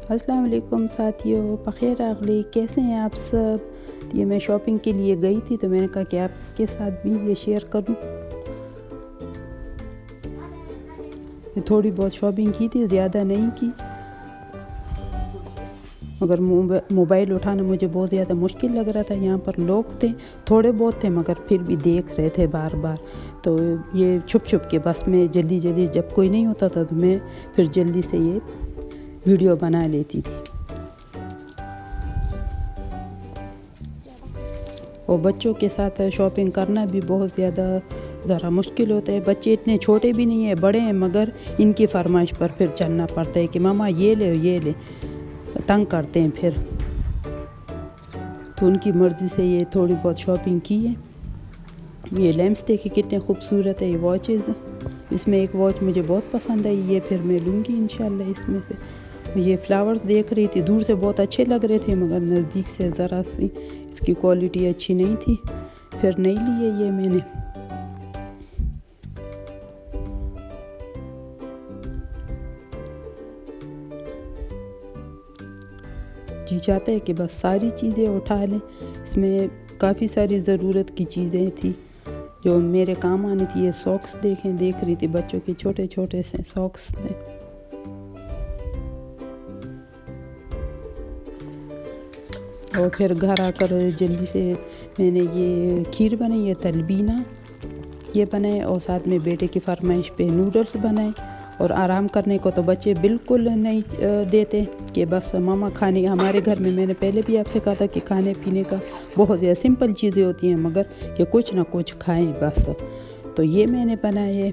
अस्सलाम वालेकुम साथियों, बख़ैर अगली कैसे हैं आप सब। ये मैं शॉपिंग के लिए गई थी तो मैंने कहा कि आपके साथ भी ये शेयर करूं। थोड़ी बहुत शॉपिंग की थी, ज़्यादा नहीं की, मगर मोबाइल उठाना मुझे बहुत ज़्यादा मुश्किल लग रहा था। यहाँ पर लोग थे, थोड़े बहुत थे, मगर फिर भी देख रहे थे बार बार। तो ये छुप छुप के बस मैं जल्दी जल्दी, जब कोई नहीं होता था तो मैं फिर जल्दी से ये वीडियो बना लेती थी। और बच्चों के साथ शॉपिंग करना भी बहुत ज़्यादा ज़रा मुश्किल होता है। बच्चे इतने छोटे भी नहीं हैं, बड़े हैं, मगर इनकी फरमाइश पर फिर चलना पड़ता है कि मामा ये ले, तंग करते हैं फिर। तो उनकी मर्ज़ी से ये थोड़ी बहुत शॉपिंग की है। ये लैंप्स देखे कितने खूबसूरत है, ये वॉचेज़। इसमें एक वॉच मुझे बहुत पसंद आई, ये फिर मैं लूँगी इंशाल्लाह इसमें से। ये फ्लावर्स देख रही थी, दूर से बहुत अच्छे लग रहे थे, मगर नज़दीक से ज़रा सी इसकी क्वालिटी अच्छी नहीं थी, फिर नहीं लिए ये मैंने। जी चाहता है कि बस सारी चीज़ें उठा लें। इसमें काफ़ी सारी ज़रूरत की चीज़ें थी जो मेरे काम आनी थी। ये सॉक्स देख रही थी, बच्चों के छोटे छोटे से सॉक्स थे। और फिर घर आकर जल्दी से मैंने ये खीर बनाई है, तलबीना ये बनाए, और साथ में बेटे की फरमाइश पे नूडल्स बनाए। और आराम करने को तो बच्चे बिल्कुल नहीं देते कि बस मामा खाने। हमारे घर में मैंने पहले भी आपसे कहा था कि खाने पीने का बहुत ज़्यादा सिंपल चीज़ें होती हैं, मगर कि कुछ ना कुछ खाएं बस। तो ये मैंने बनाए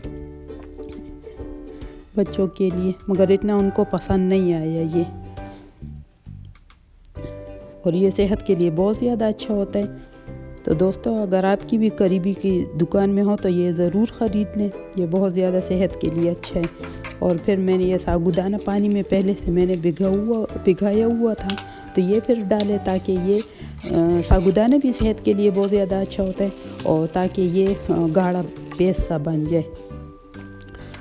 बच्चों के लिए, मगर इतना उनको पसंद नहीं आया ये। और ये सेहत के लिए बहुत ज़्यादा अच्छा होता है। तो दोस्तों, अगर आपकी भी करीबी की दुकान में हो तो ये ज़रूर ख़रीद लें, ये बहुत ज़्यादा सेहत के लिए अच्छा है। और फिर मैंने ये साबूदाना पानी में पहले से मैंने भिगाया हुआ था, तो ये फिर डाले ताकि ये साबूदाना भी सेहत के लिए बहुत ज़्यादा अच्छा होता है, और ताकि ये गाढ़ा पेस्ट सा बन जाए।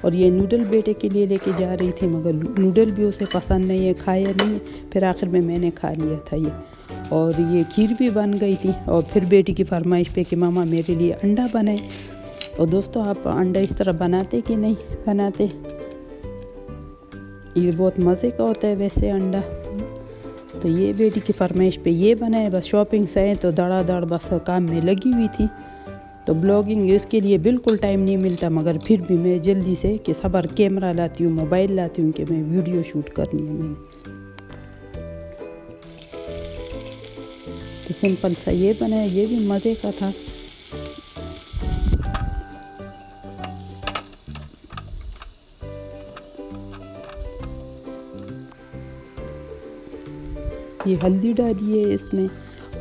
और ये नूडल बेटे के लिए लेके जा रही थी, मगर नूडल भी उसे पसंद नहीं है, खाया नहीं, फिर आखिर में मैंने खा लिया था ये। और ये खीर भी बन गई थी। और फिर बेटी की फरमाइश पे कि मामा मेरे लिए अंडा बनाए। और दोस्तों, आप अंडा इस तरह बनाते कि नहीं बनाते? ये बहुत मज़े का होता है वैसे अंडा। तो ये बेटी की फरमाइश पे ये बनाए। बस शॉपिंग से आए तो धड़ाधड़ बस काम में लगी हुई थी। तो ब्लॉगिंग इसके लिए बिल्कुल टाइम नहीं मिलता, मगर फिर भी मैं जल्दी से कि सबर कैमरा लाती हूँ, मोबाइल लाती हूँ कि मैं वीडियो शूट करनी है मैंने। तो सिंपल सा ये बनाया, ये भी मज़े का था। ये हल्दी डाली है इसमें,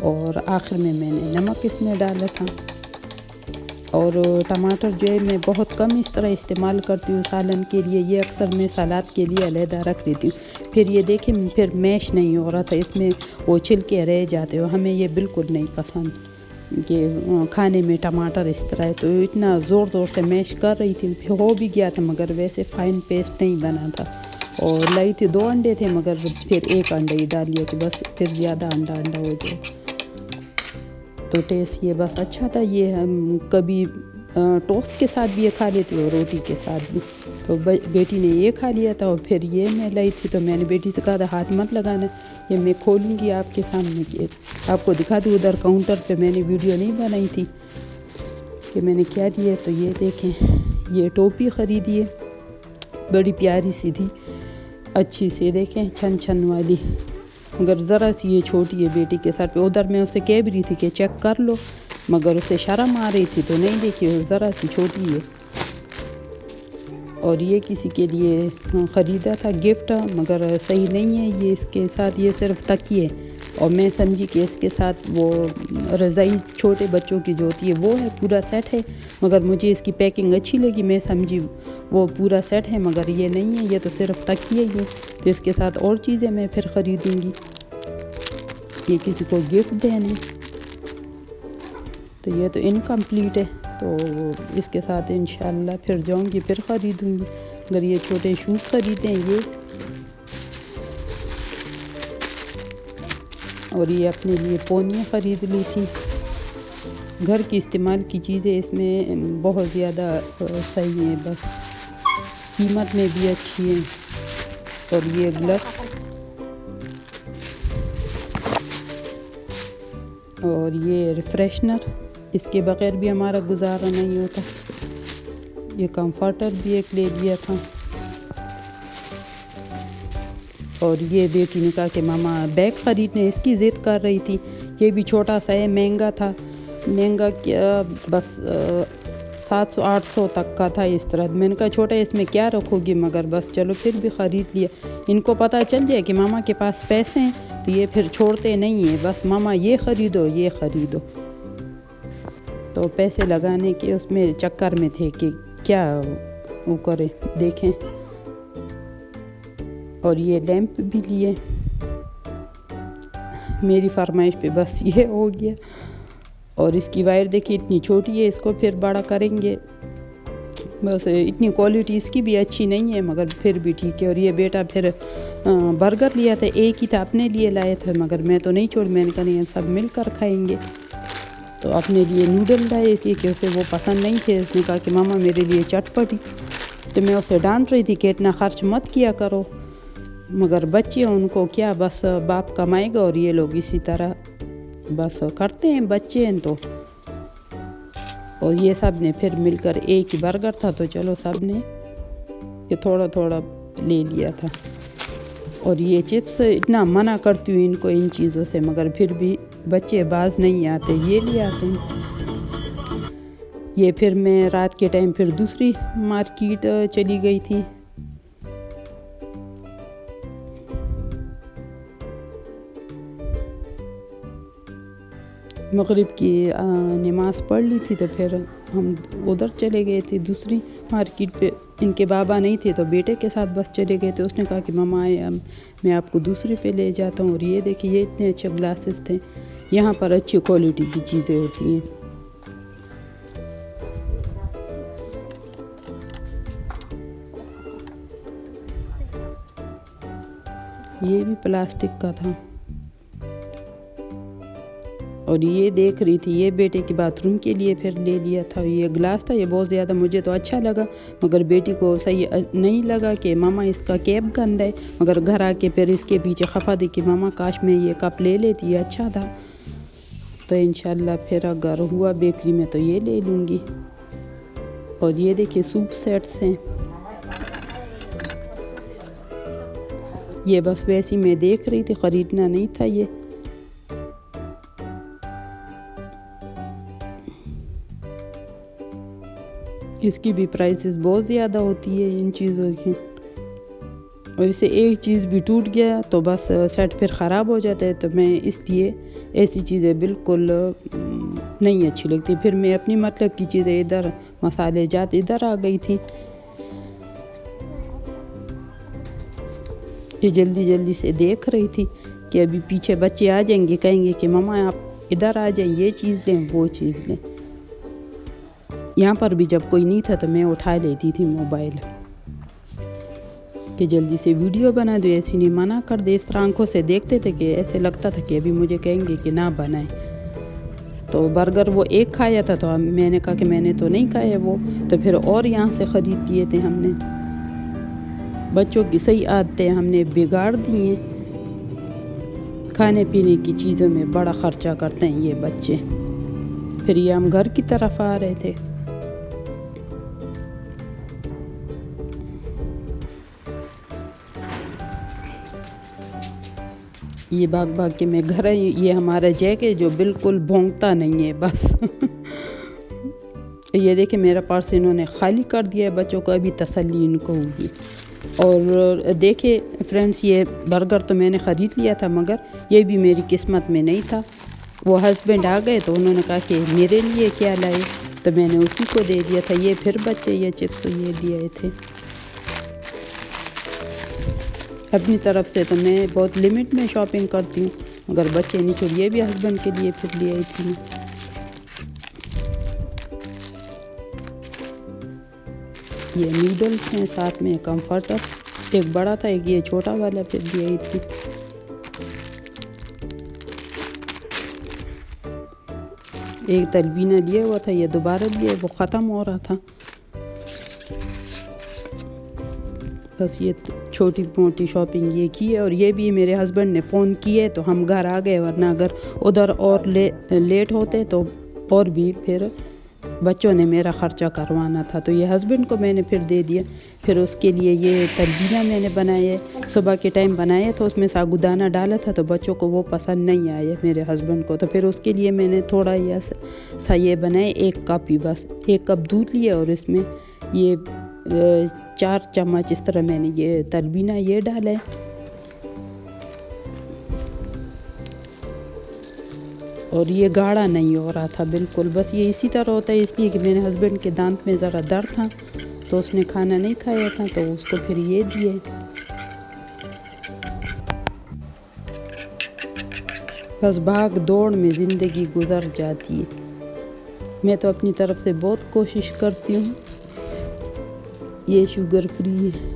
और आखिर में मैंने नमक इसमें डाला था। और टमाटर जो है मैं बहुत कम इस तरह इस्तेमाल करती हूँ सालन के लिए, ये अक्सर मैं सलाद के लिए अलहदा रख देती हूँ। फिर ये देखें, फिर मैश नहीं हो रहा था, इसमें वो छिलके रह जाते हो। हमें ये बिल्कुल नहीं पसंद कि खाने में टमाटर इस तरह है। तो इतना ज़ोर ज़ोर से मैश कर रही थी, फिर हो भी गया था, मगर वैसे फ़ाइन पेस्ट नहीं बना था। और लाई थी 2 अंडे थे, मगर फिर 1 अंडा ही डाल लिया कि बस फिर ज़्यादा अंडा हो जाए। तो टेस्ट ये बस अच्छा था। ये हम कभी टोस्ट के साथ भी ये खा लेते और रोटी के साथ भी। तो बेटी ने ये खा लिया था। और फिर ये मैं लाई थी, तो मैंने बेटी से कहा था हाथ मत लगाना, ये मैं खोलूँगी आपके सामने कि आपको दिखा दूँ। उधर काउंटर पे मैंने वीडियो नहीं बनाई थी कि मैंने क्या लिया। तो ये देखें, ये टोपी ख़रीदी है, बड़ी प्यारी सी थी, अच्छी सी, देखें छन छन वाली, मगर ज़रा सी ये छोटी है बेटी के सर पे। उधर मैं उसे कह भी रही थी कि चेक कर लो, मगर उसे शर्म आ रही थी, तो नहीं देखी, ज़रा सी छोटी है। और ये किसी के लिए ख़रीदा था गिफ्ट, मगर सही नहीं है ये। इसके साथ ये सिर्फ तकिए, और मैं समझी कि इसके साथ वो रज़ाई छोटे बच्चों की जो होती है वो है, पूरा सेट है। मगर मुझे इसकी पैकिंग अच्छी लगी, मैं समझी वो पूरा सेट है, मगर ये नहीं है, ये तो सिर्फ तकिए ही है। तो इसके साथ और चीज़ें मैं फिर ख़रीदूँगी, ये किसी को गिफ्ट देने। तो ये तो इनकम्प्लीट है, तो इसके साथ इंशाल्लाह फिर जाऊँगी, फिर ख़रीदूँगी। अगर ये छोटे शूज़ ख़रीदे हैं ये, और ये अपने लिए पोनियाँ ख़रीद ली थी। घर की इस्तेमाल की चीज़ें इसमें बहुत ज़्यादा सही हैं, बस कीमत में भी अच्छी हैं। और ये ग्लव्स और ये रिफ्रेशनर, इसके बग़ैर भी हमारा गुजारा नहीं होता। ये कंफर्टर भी एक ले लिया था। और ये बेटी ने कहा कि मामा बैग ख़रीदने, इसकी ज़िद कर रही थी। ये भी छोटा सा है, महंगा था, महंगा क्या बस 700-800 तक का था इस तरह। मैंने कहा छोटा इसमें क्या रखोगी, मगर बस चलो फिर भी ख़रीद लिया। इनको पता चल जाए कि मामा के पास पैसे हैं तो ये फिर छोड़ते नहीं हैं, बस मामा ये ख़रीदो ये ख़रीदो। तो पैसे लगाने के उसमें चक्कर में थे कि क्या वो करें, देखें। और ये लैंप भी लिए, मेरी फरमाइश पे बस ये हो गया। और इसकी वायर देखिए इतनी छोटी है, इसको फिर बड़ा करेंगे। बस इतनी क्वालिटी इसकी भी अच्छी नहीं है, मगर फिर भी ठीक है। और ये बेटा फिर बर्गर लिया था, एक ही था, अपने लिए लाए थे, मगर मैं तो नहीं छोड़, मैंने कहा नहीं हम सब मिलकर खाएंगे। तो अपने लिए नूडल लाए, इसलिए कि उसे वो पसंद नहीं थे। उसने कहा कि मामा मेरे लिए चटपटी। तो मैं उसे डांट रही थी कि इतना खर्च मत किया करो, मगर बच्चे उनको क्या, बस बाप कमाएगा और ये लोग इसी तरह बस करते हैं, बच्चे हैं तो। और ये सब ने फिर मिलकर, एक ही बर्गर था तो चलो सब ने ये थोड़ा थोड़ा ले लिया था। और ये चिप्स इतना मना करती हूँ इनको इन चीज़ों से, मगर फिर भी बच्चे बाज नहीं आते, ये ले आते हैं। ये फिर मैं रात के टाइम फिर दूसरी मार्केट चली गई थी। मगरिब की नमाज़ पढ़ ली थी, तो फिर हम उधर चले गए थे दूसरी मार्केट पे। इनके बाबा नहीं थे तो बेटे के साथ बस चले गए थे। उसने कहा कि मामा आए, मैं आपको दूसरी पे ले जाता हूँ। और ये देखिए ये इतने अच्छे ग्लासेस थे, यहाँ पर अच्छी क्वालिटी की चीज़ें होती हैं। ये भी प्लास्टिक का था। और ये देख रही थी, ये बेटे के बाथरूम के लिए फिर ले लिया था। ये ग्लास था, ये बहुत ज़्यादा मुझे तो अच्छा लगा, मगर बेटी को सही नहीं लगा कि मामा इसका कैप गंदा है। मगर घर आके फिर इसके पीछे खफा दी कि मामा काश मैं ये कप ले लेती, ये अच्छा था। तो इंशाल्लाह फिर अगर हुआ बेकरी में तो ये ले लूँगी। और ये देखिए सूप सेट्स हैं, ये बस वैसी मैं देख रही थी, ख़रीदना नहीं था ये। इसकी भी प्राइसेस बहुत ज़्यादा होती है इन चीज़ों की। और इससे एक चीज़ भी टूट गया तो बस सेट फिर ख़राब हो जाता है। तो मैं इसलिए ऐसी चीज़ें बिल्कुल नहीं अच्छी लगती। फिर मैं अपनी मतलब की चीज़ें इधर, मसाले जात इधर आ गई थी। ये जल्दी जल्दी से देख रही थी कि अभी पीछे बच्चे आ जाएंगे, कहेंगे कि मम्मा आप इधर आ जाएं, ये चीज़ लें वो चीज़ लें। यहाँ पर भी जब कोई नहीं था तो मैं उठा लेती थी मोबाइल कि जल्दी से वीडियो बना दो। ऐसी नहीं मना कर दे, इस तरह आंखों से देखते थे कि ऐसे लगता था कि अभी मुझे कहेंगे कि ना बनाए। तो बर्गर वो एक खाया था, तो मैंने कहा कि मैंने तो नहीं खाया वो, तो फिर और यहाँ से ख़रीद लिए थे हमने। बच्चों की सही आदतें हमने बिगाड़ दी हैं। खाने पीने की चीज़ों में बड़ा ख़र्चा करते हैं ये बच्चे। फिर ये हम घर की तरफ आ रहे थे। ये भाग भाग के मैं घर आई। ये हमारा जैक है जो बिल्कुल भौंकता नहीं है बस। ये देखे मेरा पर्स इन्होंने खाली कर दिया है, बच्चों को अभी तसल्ली इनको होगी। और देखे फ्रेंड्स, ये बर्गर तो मैंने ख़रीद लिया था, मगर ये भी मेरी किस्मत में नहीं था। वो हस्बैंड आ गए तो उन्होंने कहा कि मेरे लिए क्या लाए, तो मैंने उसी को दे दिया था। ये फिर बच्चे ये चिप्स ये दिए थे। अपनी तरफ से तो मैं बहुत लिमिट में शॉपिंग करती हूँ, मगर बच्चे नहीं छोड़। ये भी हस्बैंड के लिए फिर ले आई थी। ये नूडल्स हैं, साथ में कंफर्टर, एक बड़ा था एक ये छोटा वाला फिर ले आई थी। एक तलबीना लिया हुआ था, ये दोबारा लिया, वो ख़त्म हो रहा था। बस ये छोटी मोटी शॉपिंग ये की है। और ये भी मेरे हस्बैंड ने फ़ोन किए तो हम घर आ गए, वरना अगर उधर और लेट होते तो और भी फिर बच्चों ने मेरा ख़र्चा करवाना था। तो ये हस्बैंड को मैंने फिर दे दिया। फिर उसके लिए ये तलबीना मैंने बनाए, सुबह के टाइम बनाए तो उसमें साबूदाना डाला था, तो बच्चों को वो पसंद नहीं आए मेरे हस्बैंड को। तो फिर उसके लिए मैंने थोड़ा या सा ये बनाए, 1 कप ही, बस 1 कप दूध लिया और इसमें ये 4 चम्मच इस तरह मैंने ये तलबीना ये डाला है। और ये गाढ़ा नहीं हो रहा था बिल्कुल, बस ये इसी तरह होता है, इसलिए कि मेरे हस्बैंड के दांत में ज़रा दर्द था तो उसने खाना नहीं खाया था, तो उसको फिर ये दिए। बस भाग दौड़ में ज़िंदगी गुजर जाती है। मैं तो अपनी तरफ से बहुत कोशिश करती हूँ। ये शुगर फ्री है,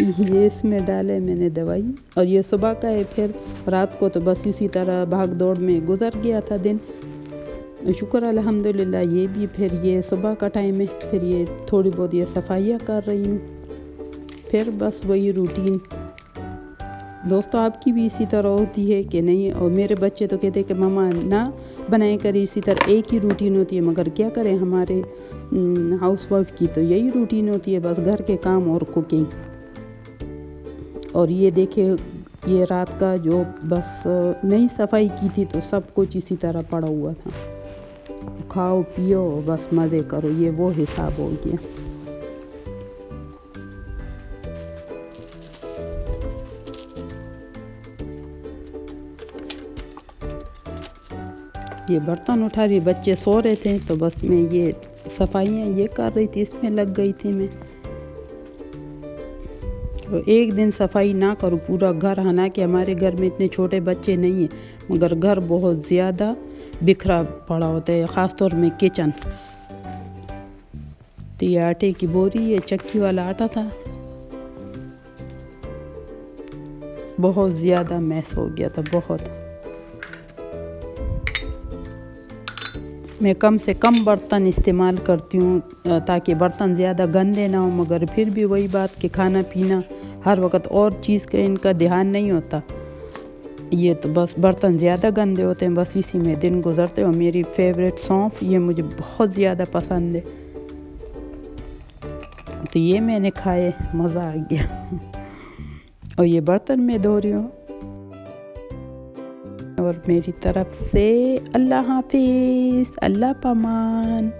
ये इसमें डाले मैंने दवाई, और ये सुबह का है। फिर रात को तो बस इसी तरह भाग दौड़ में गुजर गया था दिन। शुक्र अल्हम्दुलिल्लाह। ये भी फिर ये सुबह का टाइम है, फिर ये थोड़ी बहुत ये सफाइयाँ कर रही हूँ, फिर बस वही रूटीन। दोस्तों, आपकी भी इसी तरह होती है कि नहीं? और मेरे बच्चे तो कहते हैं कि मम्मा ना बनाए करें, इसी तरह एक ही रूटीन होती है। मगर क्या करें, हमारे हाउसवाइफ की तो यही रूटीन होती है, बस घर के काम और कुकिंग। और ये देखिए, ये रात का जो बस नई सफाई की थी तो सब कुछ इसी तरह पड़ा हुआ था। खाओ पियो बस मज़े करो, ये वो हिसाब हो गया। ये बर्तन उठा रही, बच्चे सो रहे थे तो बस मैं ये सफाइयाँ ये कर रही थी, इसमें लग गई थी मैं। तो एक दिन सफाई ना करूँ पूरा घर, हालांकि हमारे घर में इतने छोटे बच्चे नहीं हैं, मगर घर बहुत ज़्यादा बिखरा पड़ा होता है, ख़ास तौर में किचन। तो ये आटे की बोरी, ये चक्की वाला आटा था, बहुत ज़्यादा मैस हो गया था, बहुत। मैं कम से कम बर्तन इस्तेमाल करती हूँ ताकि बर्तन ज़्यादा गंदे ना हो, मगर फिर भी वही बात कि खाना पीना हर वक्त और चीज़ का इनका ध्यान नहीं होता। ये तो बस बर्तन ज़्यादा गंदे होते हैं, बस इसी में दिन गुजरते हो। मेरी फेवरेट सौंफ, ये मुझे बहुत ज़्यादा पसंद है, तो ये मैंने खाए, मज़ा आ गया। और ये बर्तन मैं धो रही हूँ। और मेरी तरफ से अल्लाह हाफिज़, अल्लाह पामान।